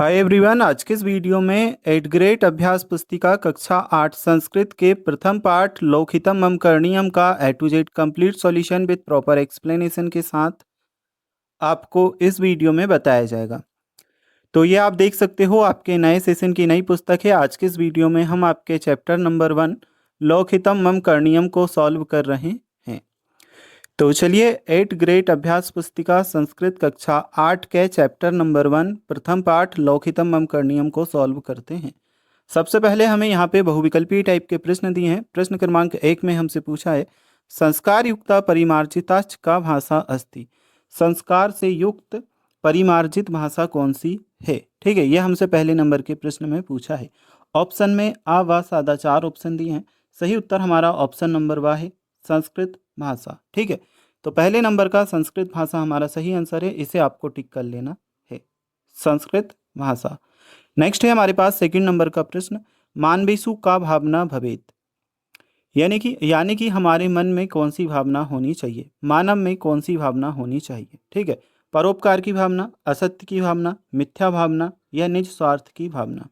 Hi everyone. आज के इस वीडियो में 8th ग्रेड अभ्यास पुस्तिका कक्षा 8 संस्कृत के प्रथम पाठ लोकहितम मम करणीयम का A to Z complete solution with proper explanation के साथ आपको इस वीडियो में बताया जाएगा। तो ये आप देख सकते हो आपके नए सेशन की नई पुस्तक है। आज के इस वीडियो में हम आपके चैप्टर नंबर 1 लोकहितम मम करणीयम को सॉल्व कर रहे हैं। तो चलिए 8th ग्रेड अभ्यास पुस्तिका संस्कृत कक्षा 8 के चैप्टर नंबर 1 प्रथम पाठ लोकहितम मम करणीयम को सॉल्व करते हैं। सबसे पहले हमें यहाँ पे बहुविकल्पीय टाइप के प्रश्न दिए हैं। प्रश्न क्रमांक 1 में हमसे पूछा है संस्कार युक्ता परिमार्जिता का भाषा अस्ति। संस्कार से युक्त परिमार्जित भाषा कौन सी है? ठीक है, यह हमसे पहले नंबर के प्रश्न में पूछा है। ऑप्शन में आ व सादा 4 ऑप्शन दिए हैं। सही उत्तर हमारा ऑप्शन नंबर व है, संस्कृत भाषा। ठीक है, तो पहले नंबर का संस्कृत भाषा हमारा सही आंसर है, इसे आपको टिक कर लेना है, संस्कृत भाषा। नेक्स्ट है हमारे पास सेकंड नंबर का प्रश्न, मानवेषु का भावना भवेत, यानी कि हमारे मन में कौन सी भावना होनी चाहिए, मानव में कौन सी भावना होनी चाहिए। ठीक है, परोपकार की भावना, असत्य की भावना, मिथ्या भावना या निज स्वार्थ की भावना।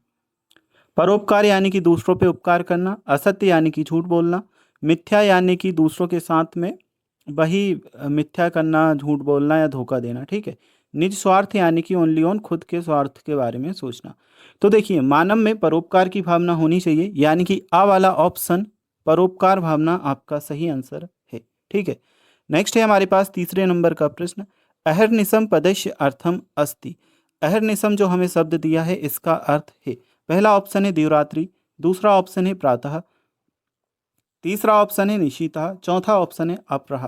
परोपकार यानी कि दूसरों पे उपकार करना, असत्य यानी कि झूठ बोलना, मिथ्या यानी कि दूसरों के साथ में वही मिथ्या करना, झूठ बोलना या धोखा देना। ठीक है, निज स्वार्थ यानी कि ओनली ऑन खुद के स्वार्थ के बारे में सोचना। तो देखिए, मानव में परोपकार की भावना होनी चाहिए, यानी कि आ वाला ऑप्शन परोपकार भावना आपका सही आंसर है। ठीक है, नेक्स्ट है हमारे पास तीसरे नंबर का प्रश्न, अहर्निशम पदस्य अर्थम अस्ति। अहर्निशम जो हमें शब्द दिया है इसका अर्थ है, पहला ऑप्शन है दिवरात्रि, दूसरा ऑप्शन है प्रातः, तीसरा ऑप्शन है निशीता, चौथा ऑप्शन है अपराह।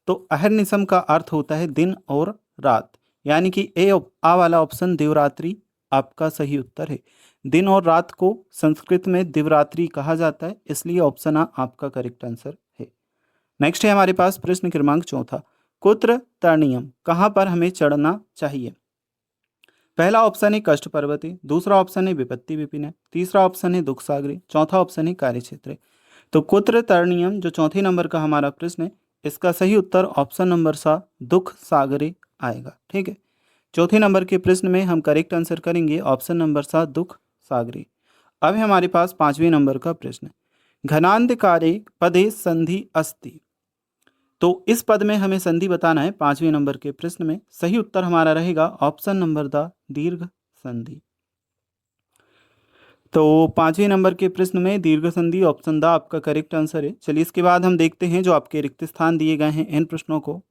तो अहर्निशम का अर्थ होता है दिन और रात, यानी कि आ वाला ऑप्शन दिवरात्रि आपका सही उत्तर है। दिन और रात को संस्कृत में दिवरात्रि कहा जाता है, इसलिए ऑप्शन आ आपका करेक्ट आंसर है। नेक्स्ट है हमारे पास प्रश्न क्रमांक चौथा, कुत्र तरणीयम, कहाँ पर हमें चढ़ना चाहिए। पहला ऑप्शन है कष्ट पर्वते, दूसरा ऑप्शन है विपत्ति विपिन, तीसरा ऑप्शन है दुख सागरे, चौथा ऑप्शन है कार्यक्षेत्र। तो कुत्र तरणीयम जो चौथे नंबर का हमारा प्रश्न है, इसका सही उत्तर ऑप्शन नंबर सा दुख सागरे आएगा। ठीक है, चौथे नंबर के प्रश्न में हम करेक्ट आंसर करेंगे ऑप्शन नंबर सा दुख सागरे। अब है हमारे पास पांचवें नंबर का प्रश्न, घनांधकारे पदे संधि अस्ति। तो इस पद में हमें संधि बताना है पांचवें नंबर के प्रश्न में। सही उत्तर हमारा रहेगा ऑप्शन नंबर द दीर्घ संधि। तो पांचवें नंबर के प्रश्न में दीर्घ संधि ऑप्शन द आपका करेक्ट आंसर है। चलिए इसके बाद हम देखते हैं जो आपके रिक्त स्थान दिए गए हैं इन प्रश्नों को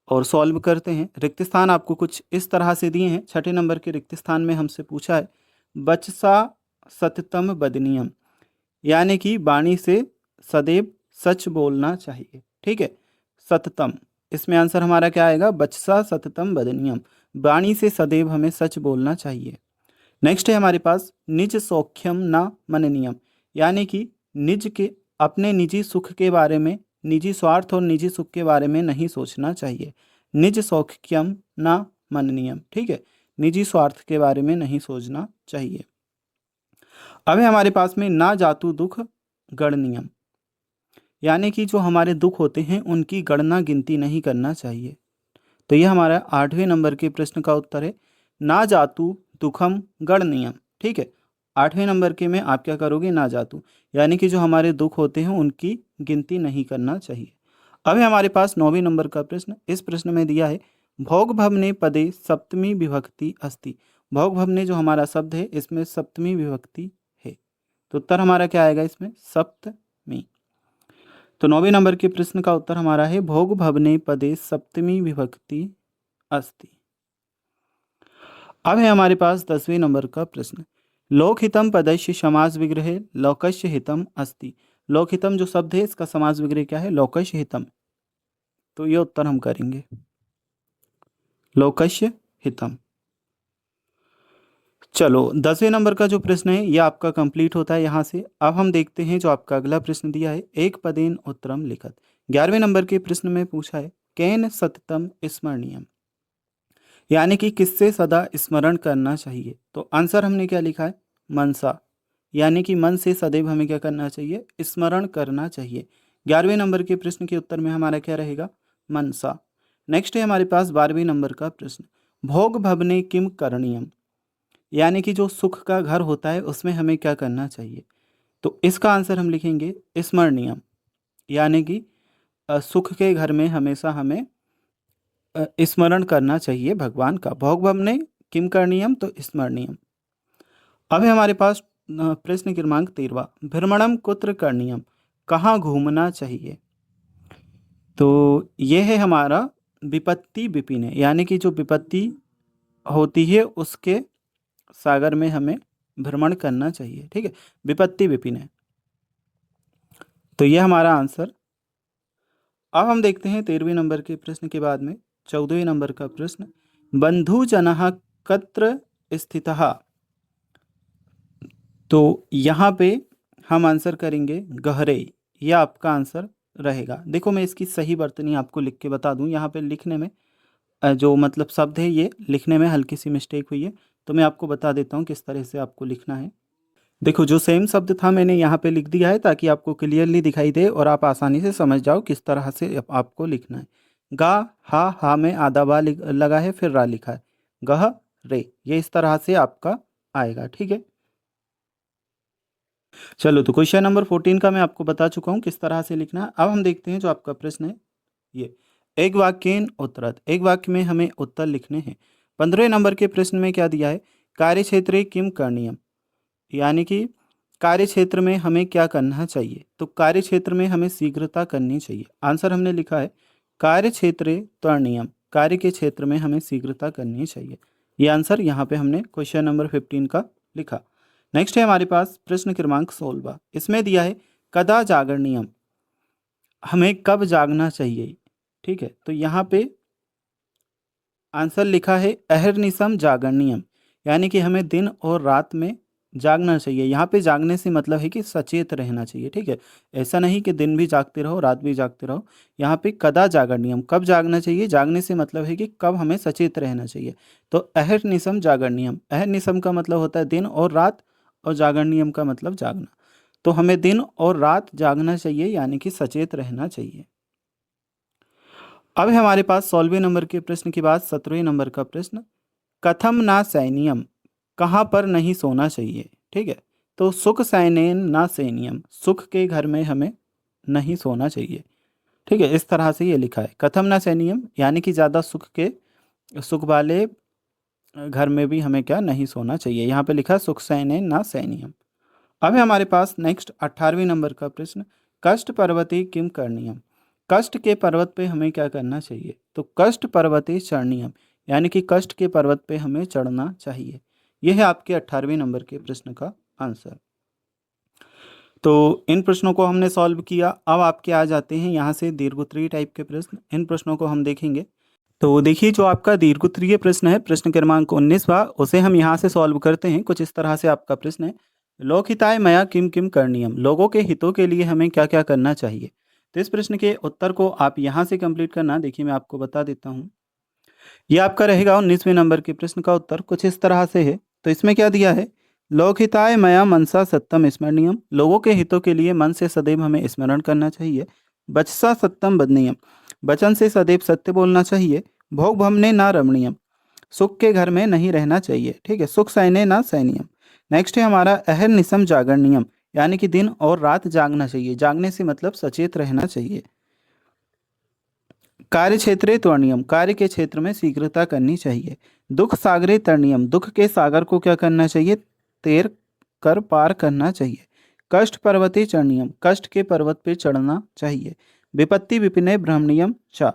और सॉल्व करते हैं। रिक्त स्थान आपको कुछ इस तरह से दिए हैं। छठे नंबर के रिक्त स्थान में हमसे पूछा है बचसा सततम बदनियम, यानी कि वाणी से सदैव सच बोलना चाहिए। ठीक है, सततम, इसमें आंसर हमारा क्या आएगा, बचसा सततम बदनियम, वाणी से सदैव हमें सच बोलना चाहिए। नेक्स्ट है हमारे पास निज सौख्यम न मननियम, यानी कि निज के अपने निजी सुख के बारे में, निजी स्वार्थ और निजी सुख के बारे में नहीं सोचना चाहिए। निज सौख्यम न मननियम। ठीक है, निजी स्वार्थ के बारे में नहीं सोचना चाहिए। अब है हमारे पास में ना जातु दुख गणनियम, यानी कि जो हमारे दुख होते हैं उनकी गणना गिनती नहीं करना चाहिए। तो यह हमारा आठवें नंबर के प्रश्न का उत्तर है, ना जातु दुखम गणनियम। ठीक है, आठवें नंबर के में आप क्या करोगे, ना जातु, यानी कि जो हमारे दुख होते हैं उनकी गिनती नहीं करना चाहिए। अब है हमारे पास नौवें नंबर का प्रश्न। इस प्रश्न में दिया है भोग भवने पदे सप्तमी विभक्ति अस्ति। भोग भवने जो हमारा शब्द है इसमें सप्तमी विभक्ति है, तो उत्तर हमारा क्या आएगा इसमें, सप्तमी। तो नौवें नंबर के प्रश्न का उत्तर हमारा है भोग भवने पदे सप्तमी विभक्ति अस्ति। अब है हमारे पास 10वें नंबर का प्रश्न, लोकहितम पदस्य समास विग्रह लोकस्य हितम अस्ति। लोकहितम जो शब्द है इसका समास विग्रह क्या है, लोकस्य हितम। तो ये उत्तर हम करेंगे लोकस्य हितम। चलो 10वें नंबर का जो प्रश्न है ये आपका कंप्लीट होता है यहाँ से। अब हम देखते हैं जो आपका अगला प्रश्न दिया है एक पदेन उत्तरम लिखत। 11वें नंबर के प्रश्न में पूछा है केन सततम स्मरणीयम, यानी कि किससे सदा स्मरण करना चाहिए। तो आंसर हमने क्या लिखा है, मनसा, यानी कि मन से सदैव हमें क्या करना चाहिए, स्मरण करना चाहिए। 11वें नंबर के प्रश्न के उत्तर में हमारा क्या रहेगा, मनसा। नेक्स्ट है हमारे पास 12वें नंबर का प्रश्न, भोग भवने किम करणीयम, यानी कि जो सुख का घर होता है उसमें हमें क्या करना चाहिए। तो इसका आंसर हम लिखेंगे स्मरणीयम, यानी कि सुख के घर में हमेशा हमें स्मरण करना चाहिए भगवान का। भोग भवने किम करणीयम, तो स्मरणीयम। अब है हमारे पास प्रश्न क्रमांक 13, भ्रमणम कुत्र करणीयम, कहाँ घूमना चाहिए। तो ये है हमारा विपत्ति विपिन, यानी कि जो विपत्ति होती है उसके सागर में हमें भ्रमण करना चाहिए। ठीक है, विपत्ति विपिन है, तो ये हमारा आंसर। अब हम देखते हैं 13वें नंबर के प्रश्न के बाद में 14वें नंबर का प्रश्न, बंधु जनः कत्र स्थितः। तो यहाँ पे हम आंसर करेंगे गहरे, यह आपका आंसर रहेगा। देखो मैं इसकी सही वर्तनी आपको लिख के बता दूं। यहाँ पे लिखने में जो मतलब शब्द है ये लिखने में हल्की सी मिस्टेक हुई है, तो मैं आपको बता देता हूँ किस तरह से आपको लिखना है। देखो जो सेम शब्द था मैंने यहाँ पे लिख दिया है ताकि आपको क्लियरली दिखाई दे और आप आसानी से समझ जाओ किस तरह से आपको लिखना है। गा हा में आधा बा लगा है, फिर रा लिखा है, गह रे, ये इस तरह से आपका आएगा। ठीक है, चलो तो क्वेश्चन नंबर 14 का मैं आपको बता चुका हूँ किस तरह से लिखना है। अब हम देखते हैं जो आपका प्रश्न है ये, एक वाक्येन उत्तरत, एक वाक्य में हमें उत्तर लिखने हैं। 15वें नंबर के प्रश्न में क्या दिया है, कार्य क्षेत्रे किम करणीयम, यानी कि कार्य क्षेत्र में हमें क्या करना चाहिए। तो कार्य क्षेत्र में हमें शीघ्रता करनी चाहिए। आंसर हमने लिखा है कार्य क्षेत्रे त्वरणीयम, कार्य के क्षेत्र में हमें शीघ्रता करनी चाहिए। ये आंसर यहाँ पे हमने क्वेश्चन नंबर 15 का लिखा। नेक्स्ट है हमारे पास प्रश्न क्रमांक 16, इसमें दिया है कदा जागरणीयम, हमें कब जागना चाहिए। ठीक है, तो यहाँ पे आंसर लिखा है अहर्निशम जागरणीयम, यानी कि हमें दिन और रात में जागना चाहिए। यहाँ पे जागने से मतलब है कि सचेत रहना चाहिए। ठीक है, ऐसा नहीं कि दिन भी जागते रहो रात भी जागते रहो। यहाँ पे कदा जागरणीयम, कब जागना चाहिए, जागने से मतलब है कि कब हमें सचेत रहना चाहिए। तो अहर्निशम जागरणीयम, अहर्निशम का मतलब होता है दिन और रात, और जागरणीयम का मतलब जागना। तो हमें दिन और रात जागना चाहिए, यानी कि सचेत रहना चाहिए। अब है हमारे पास 16वें नंबर के प्रश्न के बाद 17वें नंबर का प्रश्न, कथम ना सैनियम, कहाँ पर नहीं सोना चाहिए। ठीक है, तो सुख सैनेन ना सैनियम, सुख के घर में हमें नहीं सोना चाहिए। ठीक है, इस तरह से ये लिखा है कथम ना सैनियम, यानी कि ज़्यादा सुख वाले घर में भी हमें क्या नहीं सोना चाहिए। यहाँ पे लिखा है सुख सैनेन ना सैनियम। अब है हमारे पास नेक्स्ट 18वें नंबर का प्रश्न, कष्ट पर्वते किम करणीयम, कष्ट के पर्वत पे हमें क्या करना चाहिए। तो कष्ट पर्वते चरणीयम, यानी कि कष्ट के पर्वत पे हमें चढ़ना चाहिए। यह है आपके 18वें नंबर के प्रश्न का आंसर। तो इन प्रश्नों को हमने सॉल्व किया। अब आपके आ जाते हैं यहाँ से दीर्घोत्तरीय टाइप के प्रश्न, इन प्रश्नों को हम देखेंगे। तो देखिए जो आपका दीर्घोत्तरीय प्रश्न है, प्रश्न क्रमांक 19वां, उसे हम यहाँ से सॉल्व करते हैं। कुछ इस तरह से आपका प्रश्न है, लोकहिताय मया किम किम करणीयम, लोगों के हितों के लिए हमें क्या क्या करना चाहिए। तो इस प्रश्न के उत्तर को आप यहाँ से कंप्लीट करना। देखिए मैं आपको बता देता हूँ, ये आपका रहेगा 19वें नंबर के प्रश्न का उत्तर कुछ इस तरह से है। तो इसमें क्या दिया है, लोकहिताय मया मनसा सत्यम स्मरणीयम, लोगों के हितों के लिए मन से सदैव हमें स्मरण करना चाहिए। बचसा सत्यम बदनीयम, वचन से सदैव सत्य बोलना चाहिए। भोग भमने ना रमणीयम, सुख के घर में नहीं रहना चाहिए। ठीक है, सुख सैने ना सैनियम। नेक्स्ट है हमारा अहर्निशम जागरणीयम, यानी कि दिन और रात जागना चाहिए। जागने से मतलब सचेत रहना चाहिए। कार्य क्षेत्रे त्वरणीयम, कार्य के क्षेत्र में शीघ्रता करनी चाहिए। दुख सागरे तरणीयम, दुख के सागर को क्या करना चाहिए, तैर कर पार करना चाहिए। कष्ट पर्वते चरणीयम, कष्ट के पर्वत पे चढ़ना चाहिए। विपत्ति विपिने भ्रमणीयम च।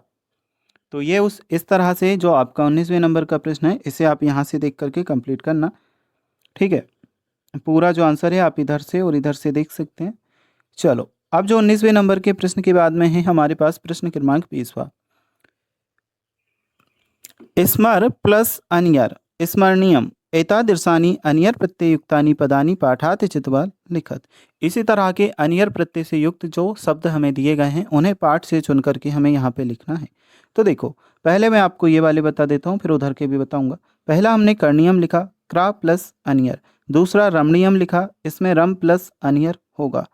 तो ये उस इस तरह से जो आपका 19वें नंबर का प्रश्न है, इसे आप यहाँ से देख करके कंप्लीट करना। ठीक है, पूरा जो आंसर है आप इधर से और इधर से देख सकते हैं। चलो अब जो 19वें नंबर के प्रश्न के बाद में है हमारे पास प्रश्न क्रमांक 20वां, स्मर प्लस अनियर स्मरणीयम एतादृशानि अनियर प्रत्ययुक्तानि पदानि पाठात चित्वा लिखत। इसी तरह के अनियर प्रत्यय से युक्त जो शब्द हमें दिए गए हैं उन्हें पाठ से चुन करके हमें यहाँ पे लिखना है। तो देखो पहले मैं आपको ये वाले बता देता हूँ, फिर उधर के भी बताऊँगा। पहला हमने कर्णीयम लिखा, क्रा प्लस अनियर। दूसरा रमणीयम लिखा, इसमें रम प्लस अनियर होगा।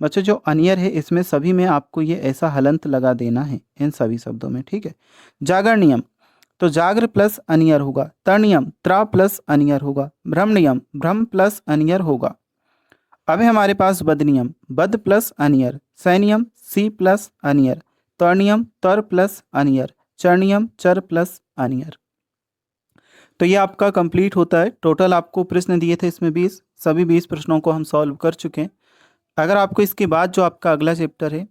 बच्चों जो अनियर है इसमें सभी में आपको ये ऐसा हलंत लगा देना है इन सभी शब्दों में। ठीक है, जागरणीयम, तो जाग्र प्लस अनियर होगा। तर्नियम त्रा प्लस अनियर होगा। भ्रमनियम भ्रम प्लस अनियर होगा। अब है हमारे पास बदनियम बद प्लस अनियर। सैनियम C plus अनियर। तर्नियम तर प्लस अनियर। चर्नियम चर प्लस अनियर। तो ये आपका कंप्लीट होता है। टोटल आपको प्रश्न दिए थे इसमें 20, सभी 20 प्रश्नों को हम सॉल्व कर चुके हैं। अगर आपको इसके बाद जो आपका अगला चैप्टर है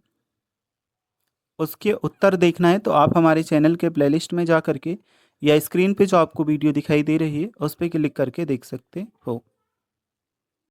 उसके उत्तर देखना है तो आप हमारे चैनल के प्लेलिस्ट में जा करके या स्क्रीन पे जो आपको वीडियो दिखाई दे रही है उस पर क्लिक करके देख सकते हो।